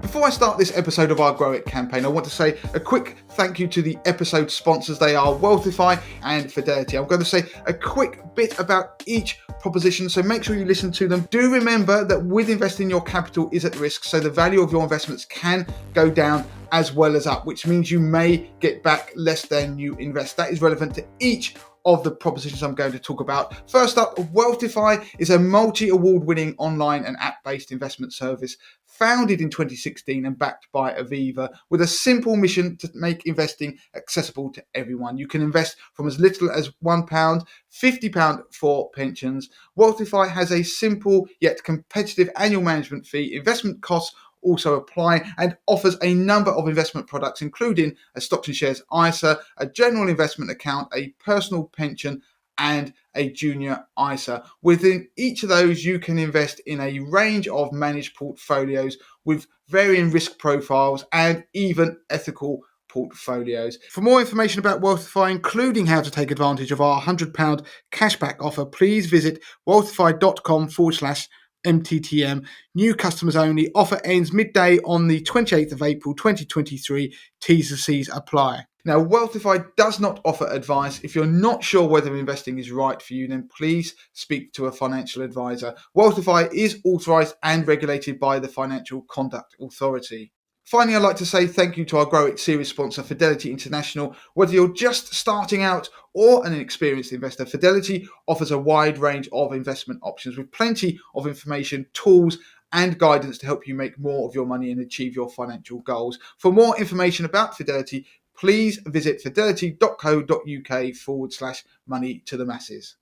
Before I start this episode of our Grow It campaign, I want to say a quick thank you to the episode sponsors. They are Wealthify and Fidelity. I'm going to say a quick bit about each proposition, so make sure you listen to them. Do remember that with investing, your capital is at risk, so the value of your investments can go down as well as up, which means you may get back less than you invest. That is relevant to each of the propositions I'm going to talk about. First up, Wealthify is a multi-award-winning online and app-based investment service founded in 2016 and backed by Aviva, with a simple mission to make investing accessible to everyone. You can invest from as little as £1, £50 for pensions. Wealthify has a simple yet competitive annual management fee. Investment costs also apply, and offers a number of investment products, including a stocks and shares ISA, a general investment account, a personal pension, and a junior ISA. Within each of those, you can invest in a range of managed portfolios with varying risk profiles and even ethical portfolios. For more information about Wealthify, including how to take advantage of our £100 cashback offer, please visit wealthify.com/MTTM. New customers only. Offer ends midday on the 28th of April 2023. T's and C's apply. Now, Wealthify does not offer advice. If you're not sure whether investing is right for you, then please speak to a financial advisor. Wealthify is authorised and regulated by the Financial Conduct Authority. Finally, I'd like to say thank you to our Grow It series sponsor, Fidelity International. Whether you're just starting out or an experienced investor, Fidelity offers a wide range of investment options with plenty of information, tools, and guidance to help you make more of your money and achieve your financial goals. For more information about Fidelity, please visit fidelity.co.uk/money to the masses.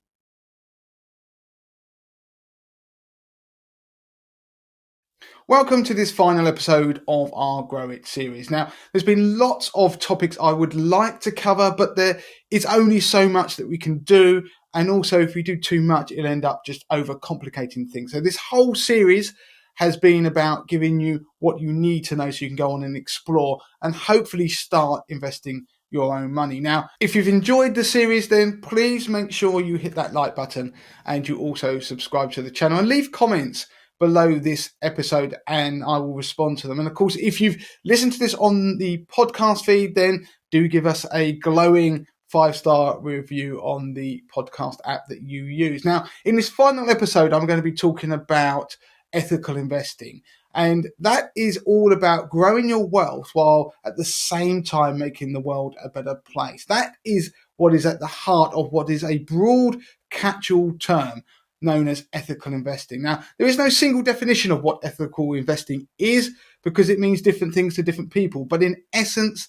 Welcome to this final episode of our Grow It series. Now, there's been lots of topics I would like to cover, but there is only so much that we can do. And also, if we do too much, it'll end up just overcomplicating things. So this whole series has been about giving you what you need to know so you can go on and explore and hopefully start investing your own money. Now, if you've enjoyed the series, then please make sure you hit that like button and you also subscribe to the channel and leave comments below this episode and I will respond to them. And of course, if you've listened to this on the podcast feed, then do give us a glowing 5-star review on the podcast app that you use. Now, in this final episode, I'm going to be talking about ethical investing. And that is all about growing your wealth while at the same time making the world a better place. That is what is at the heart of what is a broad catch-all term known as ethical investing. Now, there is no single definition of what ethical investing is because it means different things to different people. But in essence,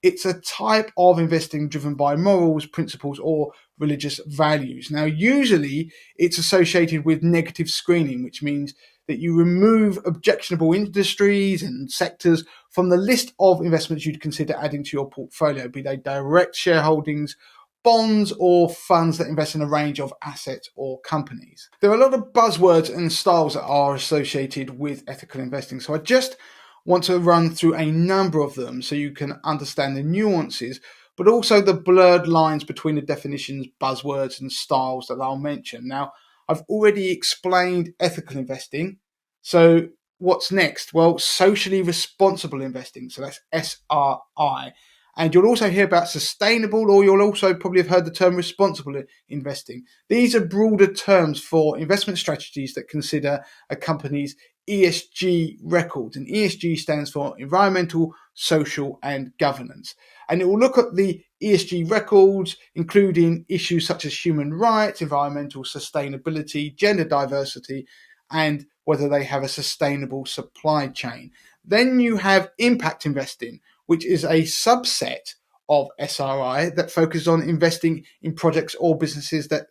it's a type of investing driven by morals, principles, or religious values. Now, usually it's associated with negative screening, which means that you remove objectionable industries and sectors from the list of investments you'd consider adding to your portfolio, be they direct shareholdings, bonds, or funds that invest in a range of assets or companies. There are a lot of buzzwords and styles that are associated with ethical investing, so I just want to run through a number of them so you can understand the nuances, but also the blurred lines between the definitions, buzzwords, and styles that I'll mention. Now, I've already explained ethical investing. So what's next? Well, socially responsible investing. So that's SRI. And you'll also hear about sustainable, or you'll also probably have heard the term responsible investing. These are broader terms for investment strategies that consider a company's ESG records. And ESG stands for environmental, social, and governance. And it will look at the ESG records, including issues such as human rights, environmental sustainability, gender diversity, and whether they have a sustainable supply chain. Then you have impact investing, which is a subset of SRI that focuses on investing in projects or businesses that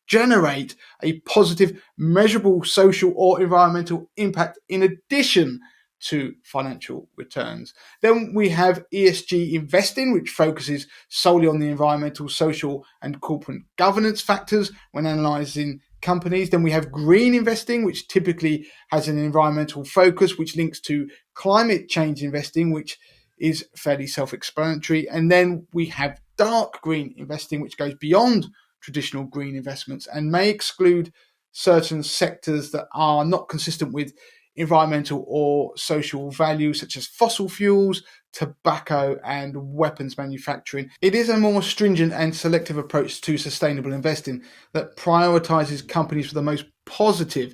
generate a positive, measurable social or environmental impact in addition to financial returns. Then we have ESG investing, which focuses solely on the environmental, social, and corporate governance factors when analysing companies. Then we have green investing, which typically has an environmental focus, which links to climate change investing, which is fairly self-explanatory. And then we have dark green investing, which goes beyond traditional green investments and may exclude certain sectors that are not consistent with environmental or social values, such as fossil fuels, tobacco, and weapons manufacturing. It is a more stringent and selective approach to sustainable investing that prioritizes companies with the most positive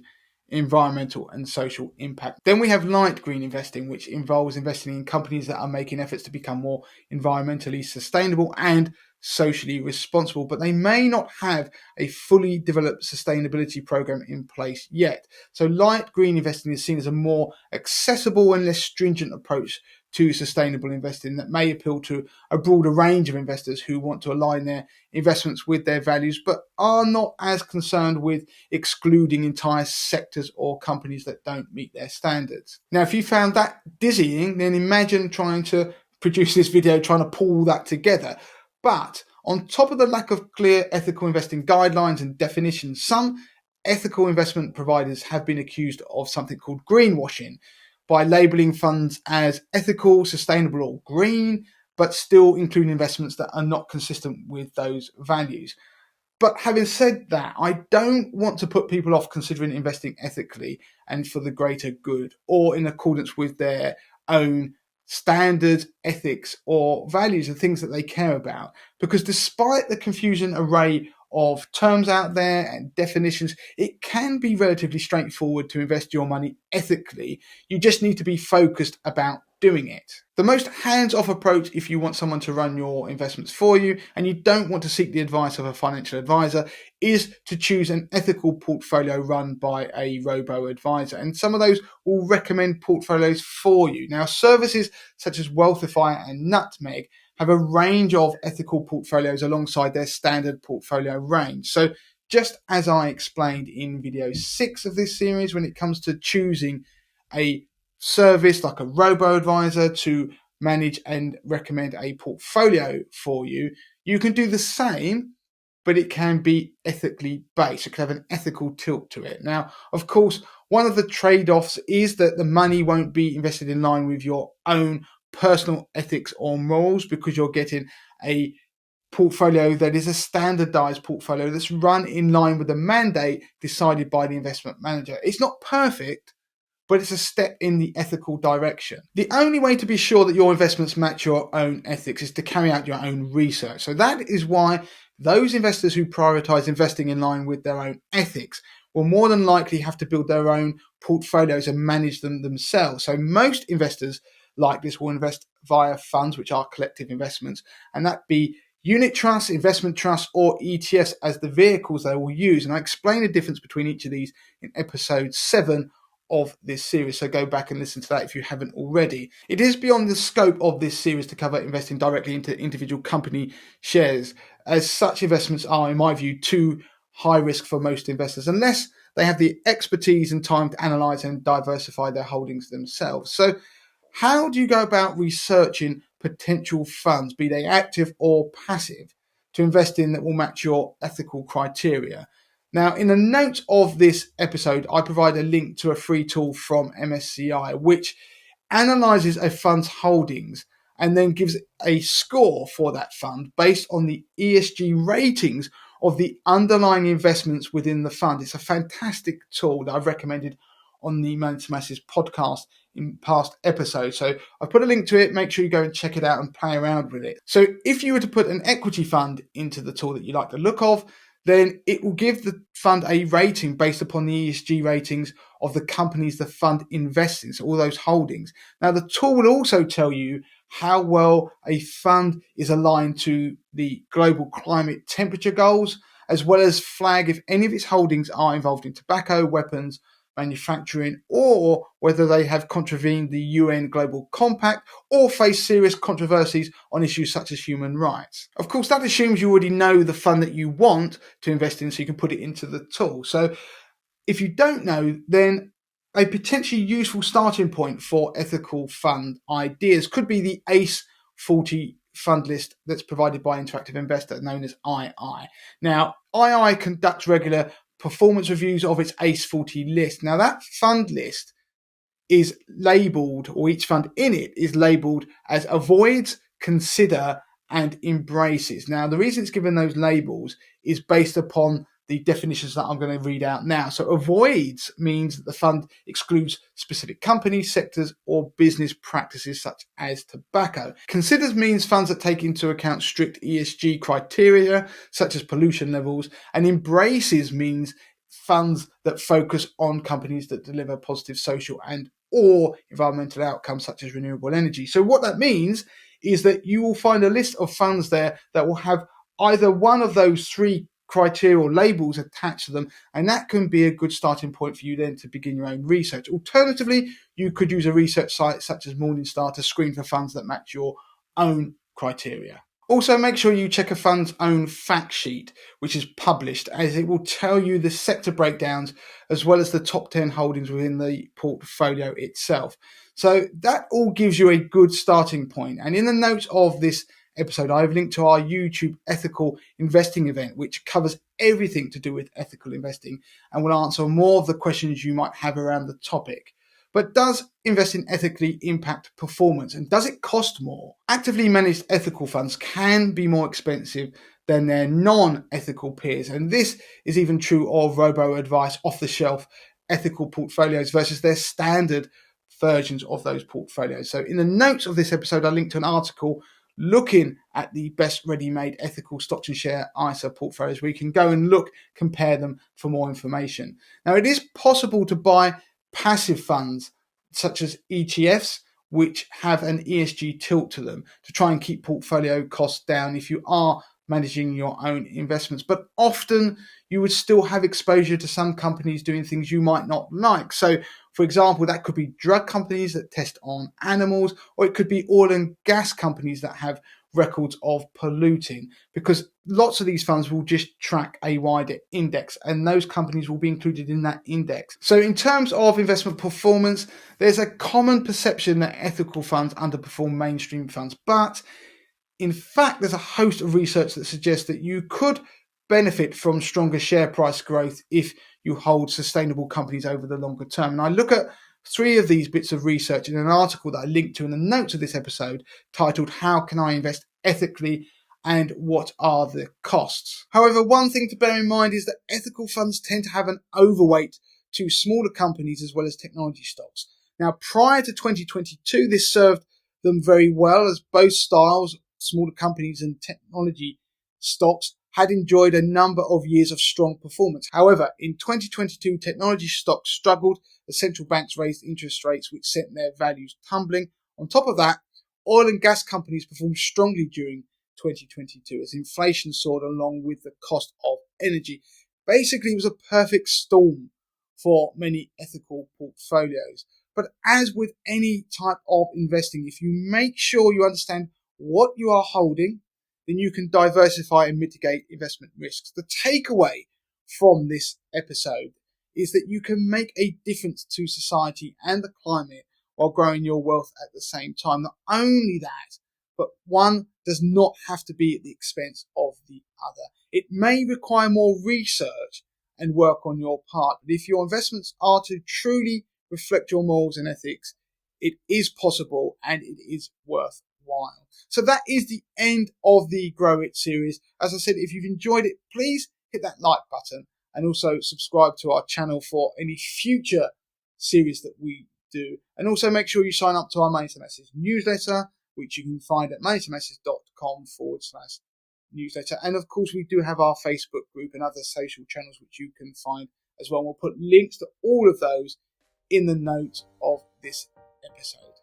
environmental and social impact. Then we have light green investing, which involves investing in companies that are making efforts to become more environmentally sustainable and socially responsible, but they may not have a fully developed sustainability program in place yet. So light green investing is seen as a more accessible and less stringent approach to sustainable investing that may appeal to a broader range of investors who want to align their investments with their values, but are not as concerned with excluding entire sectors or companies that don't meet their standards. Now, if you found that dizzying, then imagine trying to produce this video, trying to pull that together. But on top of the lack of clear ethical investing guidelines and definitions, some ethical investment providers have been accused of something called greenwashing by labeling funds as ethical, sustainable, or green, but still including investments that are not consistent with those values. But having said that, I don't want to put people off considering investing ethically and for the greater good or in accordance with their own standards, ethics, or values and things that they care about. Because despite the confusing array of terms out there and definitions, it can be relatively straightforward to invest your money ethically. You just need to be focused about doing it. The most hands-off approach, if you want someone to run your investments for you and you don't want to seek the advice of a financial advisor, is to choose an ethical portfolio run by a robo-advisor. And some of those will recommend portfolios for you. Now, services such as Wealthify and Nutmeg have a range of ethical portfolios alongside their standard portfolio range. So just as I explained in video 6 of this series, when it comes to choosing a service like a robo-advisor to manage and recommend a portfolio for you, you can do the same, but it can be ethically based. It can have an ethical tilt to it. Now, of course, one of the trade-offs is that the money won't be invested in line with your own personal ethics or morals, because you're getting a portfolio that is a standardized portfolio that's run in line with the mandate decided by the investment manager. It's not perfect, but it's a step in the ethical direction. The only way to be sure that your investments match your own ethics is to carry out your own research. So that is why those investors who prioritize investing in line with their own ethics will more than likely have to build their own portfolios and manage them themselves. So most investors like this will invest via funds, which are collective investments, and that be unit trusts, investment trusts, or ETFs as the vehicles they will use. And I explain the difference between each of these in episode 7 of this series, so go back and listen to that if you haven't already. It is beyond the scope of this series to cover investing directly into individual company shares, as such investments are, in my view, too high risk for most investors unless they have the expertise and time to analyze and diversify their holdings themselves. So how do you go about researching potential funds, be they active or passive, to invest in that will match your ethical criteria? Now, in the notes of this episode, I provide a link to a free tool from MSCI, which analyzes a fund's holdings and then gives a score for that fund based on the ESG ratings of the underlying investments within the fund. It's a fantastic tool that I've recommended on the Man to Masses podcast in past episodes. So I've put a link to it. Make sure you go and check it out and play around with it. So if you were to put an equity fund into the tool that you like the look of, then it will give the fund a rating based upon the ESG ratings of the companies the fund invests in, so all those holdings. Now, the tool will also tell you how well a fund is aligned to the global climate temperature goals, as well as flag if any of its holdings are involved in tobacco, weapons, manufacturing, or whether they have contravened the UN Global Compact or face serious controversies on issues such as human rights. Of course, that assumes you already know the fund that you want to invest in, so you can put it into the tool. So if you don't know, then a potentially useful starting point for ethical fund ideas could be the ACE 40 fund list that's provided by Interactive Investor, known as II. Now, II conducts regular performance reviews of its ACE 40 list. Now, that fund list is labelled, or each fund in it is labelled as avoids, consider, and embraces. Now, the reason it's given those labels is based upon the definitions that I'm going to read out now. So avoids means that the fund excludes specific companies, sectors, or business practices such as tobacco. Considers means funds that take into account strict ESG criteria such as pollution levels, and embraces means funds that focus on companies that deliver positive social and or environmental outcomes such as renewable energy. So what that means is that you will find a list of funds there that will have either one of those three criteria or labels attached to them, and that can be a good starting point for you then to begin your own research. Alternatively, you could use a research site such as Morningstar to screen for funds that match your own criteria. Also, make sure you check a fund's own fact sheet, which is published, as it will tell you the sector breakdowns as well as the top 10 holdings within the portfolio itself. So that all gives you a good starting point. And in the notes of this episode, I've linked to our YouTube ethical investing event, which covers everything to do with ethical investing and will answer more of the questions you might have around the topic. But does investing ethically impact performance, and does it cost more? Actively managed ethical funds can be more expensive than their non-ethical peers, and this is even true of robo-advice off-the-shelf ethical portfolios versus their standard versions of those portfolios. So in the notes of this episode, I linked to an article looking at the best ready-made ethical stocks and share ISA portfolios where you can go and compare them for more information. Now, it is possible to buy passive funds such as ETFs, which have an ESG tilt to them to try and keep portfolio costs down if you are managing your own investments. But often you would still have exposure to some companies doing things you might not like. So, for example, that could be drug companies that test on animals, or it could be oil and gas companies that have records of polluting, because lots of these funds will just track a wider index and those companies will be included in that index. So in terms of investment performance, there's a common perception that ethical funds underperform mainstream funds, but in fact, there's a host of research that suggests that you could benefit from stronger share price growth if you hold sustainable companies over the longer term. And I look at three of these bits of research in an article that I linked to in the notes of this episode titled "How Can I Invest Ethically and What Are the Costs?" However, one thing to bear in mind is that ethical funds tend to have an overweight to smaller companies as well as technology stocks. Now, prior to 2022, this served them very well, as both styles, smaller companies and technology stocks, had enjoyed a number of years of strong performance. However, in 2022, technology stocks struggled as central banks raised interest rates, which sent their values tumbling. On top of that, oil and gas companies performed strongly during 2022 as inflation soared along with the cost of energy. Basically, it was a perfect storm for many ethical portfolios. But as with any type of investing, if you make sure you understand what you are holding, then you can diversify and mitigate investment risks. The takeaway from this episode is that you can make a difference to society and the climate while growing your wealth at the same time. Not only that, but one does not have to be at the expense of the other. It may require more research and work on your part, but if your investments are to truly reflect your morals and ethics, it is possible and it is worthwhile. So that is the end of the Grow It series. As I said, if you've enjoyed it, please hit that like button and also subscribe to our channel for any future series that we do. And also make sure you sign up to our Money to Message newsletter, which you can find at moneytomessage.com/newsletter. And of course, we do have our Facebook group and other social channels which you can find as well. We'll put links to all of those in the notes of this episode.